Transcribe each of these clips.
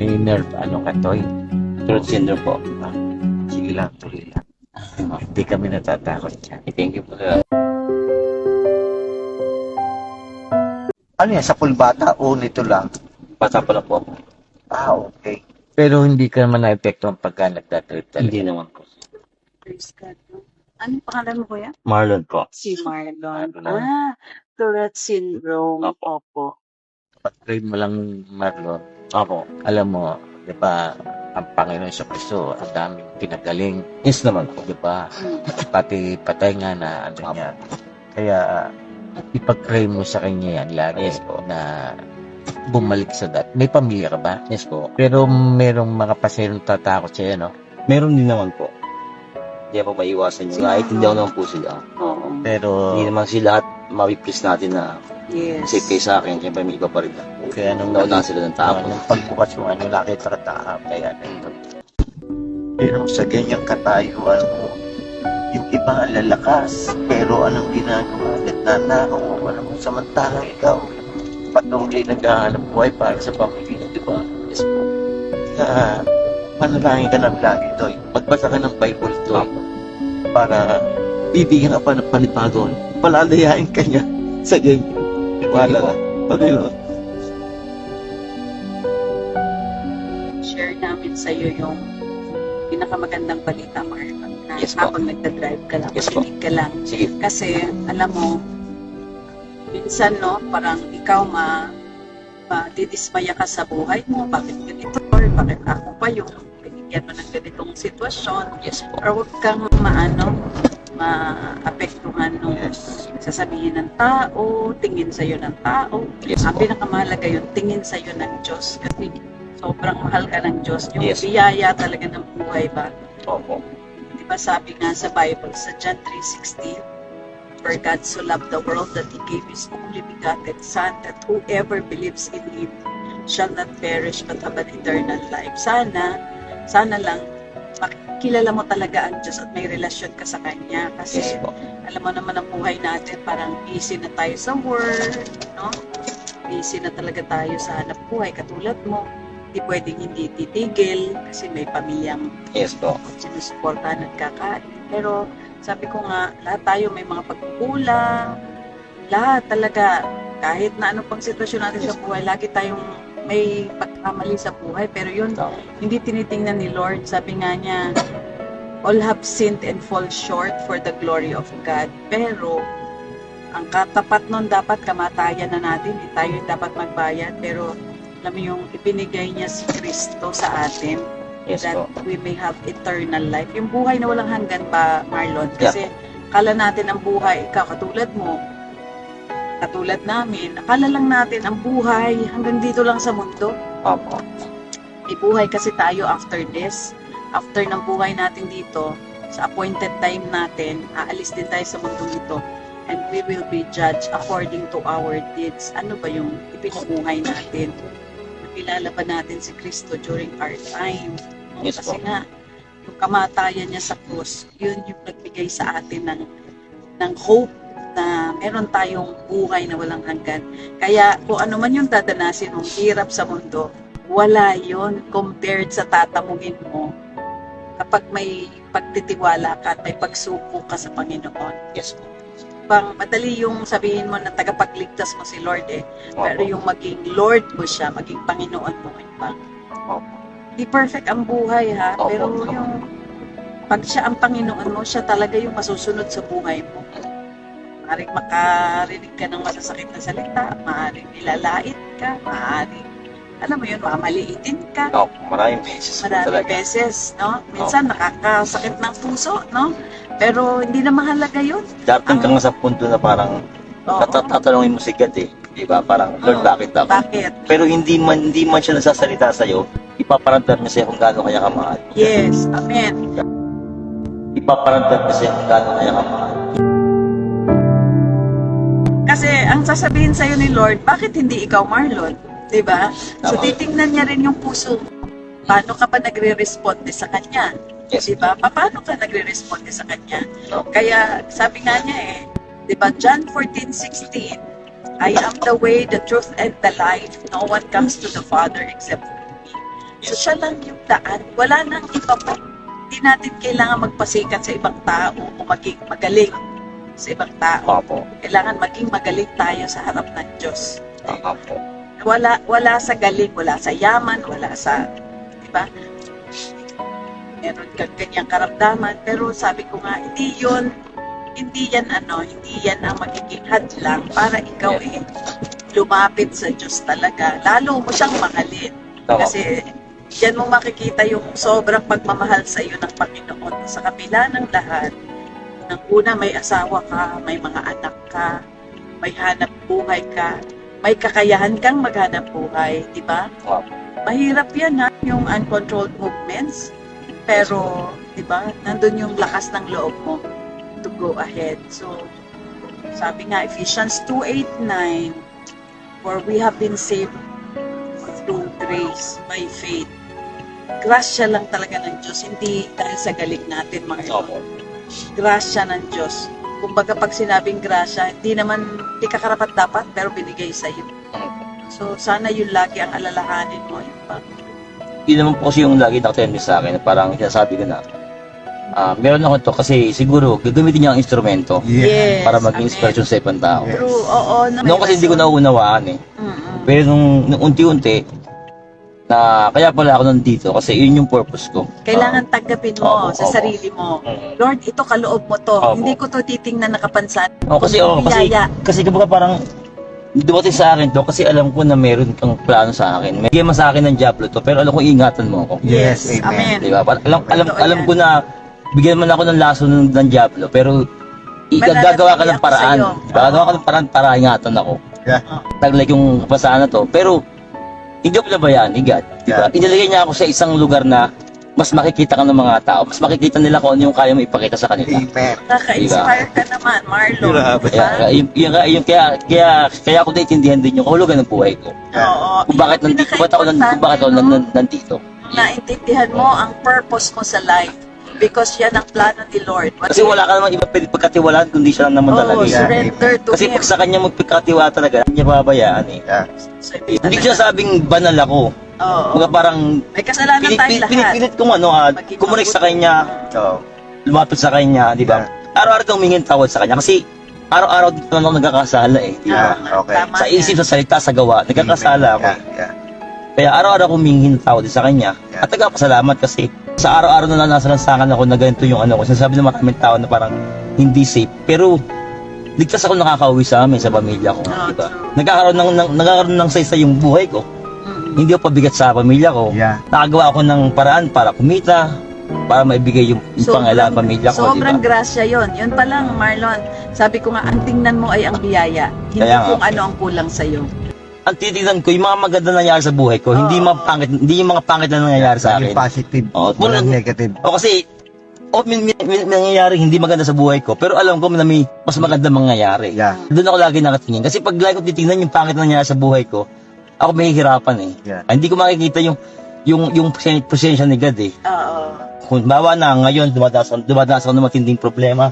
May nerve, ka, Toy? Tourette syndrome po. Sige lang, tuloy lang. Hindi kami natatakot dyan. Thank you po, sir. Ano yan, sa pulbata o nito lang? Bata pa lang po ako. Okay. Pero hindi ka naman na-epektuhan pagka nagtatrip talaga. Hindi naman po. Praise God. Anong pangalan mo, kuya? Marlon po. Si Marlon. Marlon. Tourette syndrome. Opo. Pag-trade mo lang, Marlon, Ako. alam mo, di ba, ang Panginoon sa Kristo, ang daming pinagaling, Yes naman po. di ba? Pati patay nga na niya. Kaya, ipag-pray mo sa kanya yan lagi Yes po. na bumalik sa dati. May pamilya ka ba? Yes po. Pero merong mga pasyenteng tatakot sa'yo, no? Meron din naman po. Hindi po maiwasan yun. Naiintindihan naman po sila. Oo. Pero, Hindi naman sila at mapiplease natin na Yes. safe kayo sa akin. Siyempre may iba pa rin. kaya nung Naunahan sila ng tao. nung pagbukas mo, nakita ka takap, kaya Pero sa ganyang katayuan mo, yung iba ang lalakas, pero anong ginagawa? Nagnanakaw mo, alam mo, samantalang ikaw, patuloy naghahanap buhay para sa pamilya, di ba? yes po. Kaya, manalangin ka lang lagi, Toy. Magbasa ka ng Bible to, Para bibigyan ka pa ng panibago. Palalayain ka niya sa ganyan. Wala na. Panginoon. Share namin sa iyo yung pinakamagandang balita, Marlon. Na Yes, po. habang nagda-drive ka lang, Yes, po. makinig ka lang. Sige. Kasi, alam mo, minsan, no, parang ikaw didismaya ka sa buhay mo. Bakit ganito? Or bakit ako pa yung binigyan mo ng ganitong sitwasyon? Yes po. Or huwag kang maapektuhan nung sasabihin ng tao, tingin sa'yo ng tao. Yes Ang po. pinakamahalaga yun, tingin sa'yo ng Diyos. Kasi sobrang mahal ka ng Diyos. Yung Yes. biyaya talaga ng buhay ba? Opo. Di ba sabi nga sa Bible, sa John 3:16, for God so loved the world that He gave His only begotten Son, that whoever believes in Him shall not perish but have an eternal life. Sana lang, makilala mo talaga ang Diyos at may relasyon ka sa Kanya. Kasi Yes po. alam mo naman ang buhay natin, parang busy na tayo sa work, no? Busy na talaga tayo sa hanap buhay, katulad mo. Hindi pwedeng hindi titigil kasi may pamilyang Yes po. sinusuportahan at kakain. Pero sabi ko nga, lahat tayo may mga pagkukulang, lahat talaga, kahit na ano pang sitwasyon natin sa buhay, lagi tayong may pagkamali sa buhay. Pero yun, hindi tinitingnan ni Lord. Sabi nga niya, all have sinned and fall short for the glory of God. Pero, ang katapat nun dapat kamatayan na natin. Tayo yung dapat magbayad. Pero, alam mo yung ibinigay niya si Kristo sa atin Yes that po. we may have eternal life. Yung buhay na walang hanggan ba, Marlon? Kasi akala natin ang buhay, ikaw katulad mo, katulad namin, akala lang natin ang buhay hanggang dito lang sa mundo. Opo. May buhay kasi tayo after this. After ng buhay natin dito, sa appointed time natin, aalis din tayo sa mundo ito. And we will be judged according to our deeds. Ano ba yung ibinubuhay natin? Nakilala ba natin si Kristo during our time? No? Yes Kasi po. nga, yung kamatayan niya sa krus, yun yung nagbigay sa atin ng hope na meron tayong buhay na walang hanggan. Kaya kung ano man yung dadanasin mong hirap sa mundo, wala yon compared sa tatamuhin mo kapag may pagtitiwala ka at may pagsuko ka sa Panginoon. Yes po. Pang madali yung sabihin mo na tagapagligtas mo si Lord pero Opo. yung maging Lord mo siya, maging Panginoon mo, iba. Opo. Di perfect ang buhay ha, Opo. pero yung pag siya ang Panginoon mo, siya talaga yung masusunod sa buhay mo. Maaaring makarinig ka ng masasakit na salita, maaaring nilalait ka, maaaring, alam mo yun, mamaliitin ka. Opo. Maraming beses po Maraming talaga. beses, no? Minsan nakakasakit ng puso, no? Pero hindi na mahalaga yun. Dating ka nga sa punto na parang Oo. tatanungin mo si God Di ba? Parang, Lord, Oo. bakit ako? Bakit? Pero hindi man siya nasasalita sa'yo, ipaparamdam niya sa'yo kung gaano kaya kamahal. Yes, amen. Ipaparamdam niya sa'yo kung gaano kaya kamahal. Kasi ang sasabihin sa'yo ni Lord, bakit hindi ikaw, Marlon? Diba? So Tama. titingnan niya rin yung puso. Paano ka ba nagre-responde sa Kanya? Yes. Diba? Paano ka nagre-responde sa Kanya? No. Kaya sabi nga niya diba, John 14:16, I am the way, the truth, and the life. No one comes to the Father except through me. So siya lang yung daan. Wala nang iba pa. Hindi natin kailangan magpasikat sa ibang tao o maging magaling sa ibang tao. Opo. Kailangan maging magaling tayo sa harap ng Diyos. Opo. Wala sa galing, wala sa yaman, wala sa, di ba? Meron kang ganyang karamdaman, pero sabi ko nga, hindi yan ang magiging hadlang para ikaw lumapit sa Diyos talaga. Lalo mo siyang mahalin. Tama. Kasi diyan mo makikita yung sobrang pagmamahal sa iyo ng Panginoon. Sa kabila ng lahat, ng una may asawa ka, may mga anak ka, may hanap buhay ka, may kakayahan kang maghanap buhay, di ba? Wow. Mahirap yan yung uncontrolled movements. Pero, di ba, nandun yung lakas ng loob mo to go ahead. So, sabi nga, Ephesians 2:8-9, for we have been saved through grace, by faith. Grasya lang talaga ng Diyos, hindi dahil sa galing natin, mga Opo. grasya ng Diyos. Kumbaga pag sinabing grasya, hindi ka karapat dapat, pero binigay sa iyo. So, sana yun lagi ang alalahanin mo. Yun naman po kasi yung lagi nakatennis sa akin, parang sinasabi ko na, meron ako to kasi siguro gagamitin niya ang instrumento Yes. para maging Amen. inspiration sa ibang tao. True, oo. Noon kasi hindi ko nauunawaan eh. Mm-mm. Pero nung unti-unti, na kaya pala ako nandito kasi yun yung purpose ko. Kailangan tanggapin mo Opo, sa opo. sarili mo. Mm. Lord, ito kaloob mo to. Opo. Hindi ko to titingnan nakapansan. Kasi Biyaya. kumbaga parang dumating sa akin to kasi alam ko na meron kang plano sa akin. May gema sa akin ng Diablo to pero alam ko ingatan mo ako. Yes, Amen. Di ba? Alam Totoo yan. ko na bigyan man ako ng laso ng Diablo pero gagawa ka ng ako paraan. sa'yo. Diba? Gagawa ka ng paraan para ingatan ako. Yeah. Taglag yung pasaan na to. Pero hindi ko pinabayaan ni God. Diba? Yeah. Inilagay niya ako sa isang lugar na mas makikita ka ng mga tao. Mas makikita nila kung ano yung kaya mo ipakita sa kanila. Amen. Nakaka-inspire ka naman, Marlon. Grabe. Diba? Kaya ako naiintindihan din yung kahulugan ng buhay ko. Oo. Kung bakit nandito, kung bakit ako nandito. Naintindihan mo ang purpose mo sa life because yan ang plano ni Lord. Kasi wala ka naman iba pwede pagkatiwalaan kundi siya lang naman talaga. Oh, Yeah. surrender to Kasi Him. pag sa kanya magpagkatiwala talaga, hindi niya pabayaan eh. Yeah. So, Hindi ko sabing banal ako. Oo. Mga parang May kasalanan tayong lahat. pinipilit kong kumunik sa kanya, So, lumapit sa kanya, di ba? Araw-araw kang humingin tawad sa kanya kasi araw-araw dito naman ako nagkakasala eh. Di ba? Yeah, okay. Tama Sa yan. isip, sa salita, sa gawa, nagkakasala ako. Yeah. Kaya araw-araw akong humingi ng tawad sa kanya. At nagpapasalamat kasi sa araw-araw na nasalansangan ako na ganito yung ano ko. Sinasabi ng maraming tao na parang hindi safe. Pero ligtas ako nakakauwi sa amin, sa pamilya ko. Oh, Diba? true. Nagkakaroon ng saysay yung buhay ko. Mm. Hindi ako pabigat sa pamilya ko. Yeah. Nakagawa ako ng paraan para kumita, para maibigay yung pangailangan ng pamilya ko. Sobrang Diba? grasya yon. Yun pa lang, Marlon. Sabi ko nga, ang tingnan mo ay ang biyaya. Hindi Kaya nga. kung ano ang kulang sa'yo. Ang titignan ko, yung mga maganda na nangyari sa buhay ko, hindi yung mga pangit na nangyayari sa Yung akin. positive, Oo, walang negative. O kasi, may nangyayari hindi maganda sa buhay ko, pero alam ko na may mas maganda mangyayari. Yeah. Doon ako lagi nakatingin. Kasi pag lagi ko titingnan yung pangit na nangyayari sa buhay ko, ako may hihirapan eh. Yeah. Hindi ko makikita yung presensya ni God eh. Oo. Kung bawa na ngayon, dumadaas ako ng matinding problema.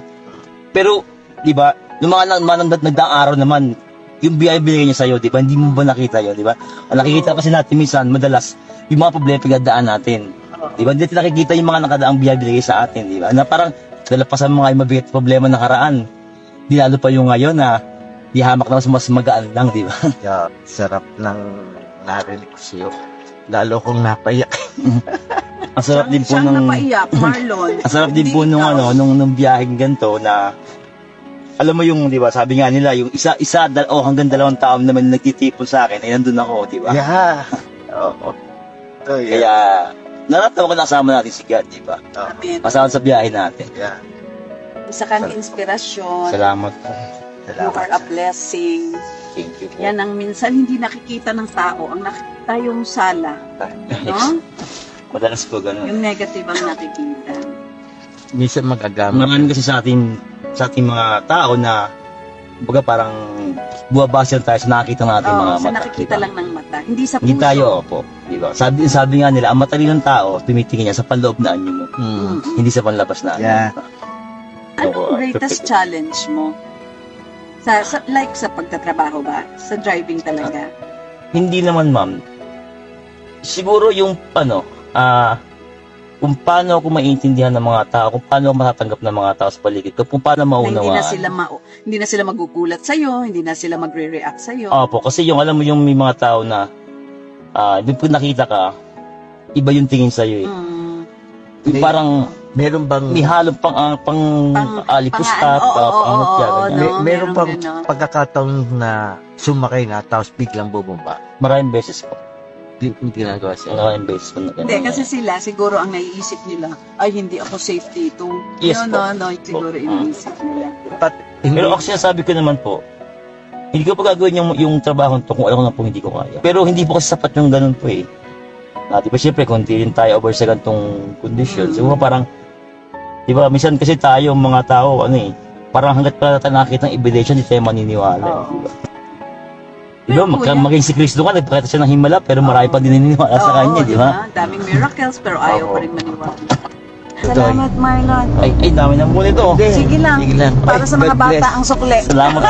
Pero, di ba, yung mga nagdaang araw naman, yung biyaya binigay niya sa'yo, di ba? Hindi mo ba nakita yun, di ba? Ang nakikita kasi natin minsan, madalas, yung mga problema pinagdaan natin. Di ba? Hindi natin nakikita yung mga nakadaang biyaya binigay sa atin, di ba? Na parang, dalapasan mga yung mabigat problema nakaraan. Di lalo pa yung ngayon na, di hamak na mas magaan lang, di ba? Yeah. Sarap ng narinig ko sa'yo. Lalo kong napayak. Ang sarap din po Siyang ng... napaiyak, Marlon. Ang sarap din po Hindi nung ikaw. nung biyaheng ganito na alam mo yung, di ba, sabi nga nila, yung hanggang 2 taon naman nagtitipon sa akin, ay nandun ako, di ba? Yeah. Oo. So, yeah. Kaya, naratawa ko na kasama natin si God, di ba? Amen. Kasama sa biyahe natin. Yeah. Isa kang inspirasyon. Salamat po. You are a blessing. Thank you po. Yan ang minsan hindi nakikita ng tao. Ang nakikita yung sala. No? Madalas po ganun. Yung negative ang nakikita. Minsan magagamit. Marami kasi sa ating mga tao na baga parang buwabase lang tayo sa nakikita natin mga Sa mata. nakikita diba? lang ng mata. Hindi sa puso. Hindi tayo, opo. Diba? Sabi nga nila, ang matalinong tao, tumitingin niya sa panloob na anyo mo. Mm. Hindi sa panlabas na anyo. Yeah. Anong greatest challenge mo? Like sa pagtatrabaho ba? Sa driving talaga? Hindi naman, ma'am. siguro yung kung paano ako maintindihan ng mga tao, kung paano ako matatanggap ng mga tao sa paligid ko, kung paano Na maunawaan. hindi na sila magugulat sa iyo, hindi na sila magre-react sa iyo. Opo, kasi yung alam mo yung may mga tao na yung pag nakita ka, iba yung tingin sa iyo eh. Yung parang Meron bang may halong pang alipustat, pang meron meron bang ganon. pagkakataon na sumakay na tapos biglang bubumba? maraming beses po. Hindi ginagawa siya. Maraming beses po na ganun. Hindi, kasi sila, siguro ang naiisip nila, ay, hindi ako safe dito. Yes po. No, siguro iniisip nila. Pero ako sinasabi ko naman po, hindi ko pa gagawin yung trabaho to kung alam ko na po hindi ko kaya. Pero hindi po kasi sapat yung ganun po eh. Di ba syempre, kung hindi rin tayo over sa ganitong condition, siguro parang, di ba, minsan kasi tayo, mga tao, parang hanggat pa tayo nakakita ng ebidensya, hindi tayo maniniwala. Oo. Di ba, Pero kuya- maging si Kristo ka, nagpakita siya ng himala, pero marami pa din naniniwala sa kanya, di ba? Daming miracles, pero ayaw Oo. pa rin maniwala. Salamat, Marlon. Ay, dami ng muli to. Sige lang. Sige lang. Para sa mga God bless. bata ang sukle. Salamat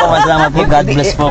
po, God bless po.